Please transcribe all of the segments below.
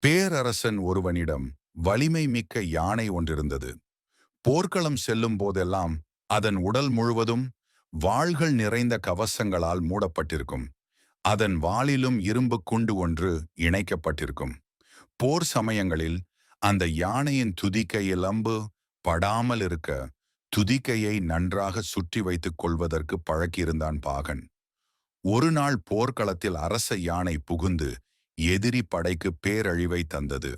பேரரசன் ஒருவனிடம் வலிமை மிக்க யானை ஒன்றிருந்தது. போர்க்களம் செல்லும் போதெல்லாம் அதன் உடல் முழுவதும் வாள்கள் நிறைந்த கவசங்களால் மூடப்பட்டிருக்கும். அதன் வாளிலும் இரும்பு குண்டு ஒன்று இணைக்கப்பட்டிருக்கும். போர் சமயங்களில் அந்த யானையின் துதிக்கையில் அம்பு படாமல் இருக்க துதிக்கையை நன்றாக சுற்றி வைத்துக் கொள்வதற்கு பழக்கியிருந்தான் பாகன். ஒரு நாள் போர்க்களத்தில் அரச யானை புகுந்து எதிரி படைக்கு பேரழிவை தந்தது.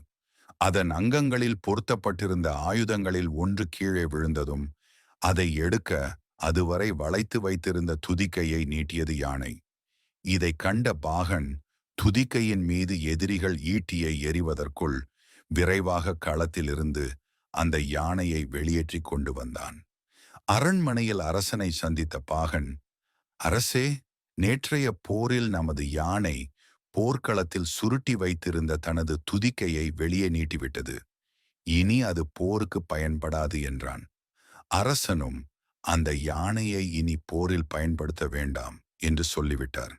அதன் அங்கங்களில் பொருத்தப்பட்டிருந்த ஆயுதங்களில் ஒன்று கீழே விழுந்ததும் அதை எடுக்க அதுவரை வளைத்து வைத்திருந்த துதிக்கையை நீட்டியது யானை. இதை கண்ட பாகன் துதிக்கையின் மீது எதிரிகள் ஈட்டியை எறிவதற்குள் விரைவாக களத்திலிருந்து அந்த யானையை வெளியேற்றி கொண்டு வந்தான். அரண்மனையில் அரசனை சந்தித்த பாகன், அரசே, நேற்றைய போரில் நமது யானை போர்க்களத்தில் சுருட்டி வைத்திருந்த தனது துதிக்கையை வெளியே நீட்டிவிட்டது. இனி அது போருக்கு பயன்படாது என்றான். அரசனும் அந்த யானையை இனி போரில் பயன்படுத்த வேண்டாம் என்று சொல்லிவிட்டார்.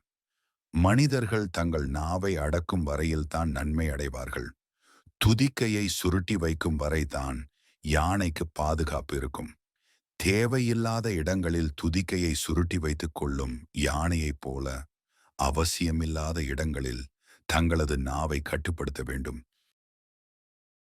மனிதர்கள் தங்கள் நாவை அடக்கும் வரையில்தான் நன்மை அடைவார்கள். துதிக்கையை சுருட்டி வைக்கும் வரைதான் யானைக்கு பாதுகாப்பு இருக்கும். தேவையில்லாத இடங்களில் துதிக்கையை சுருட்டி வைத்துக் கொள்ளும் யானையைப் போல அவசியமில்லாத இடங்களில் தங்களது நாவை கட்டுப்படுத்த வேண்டும்.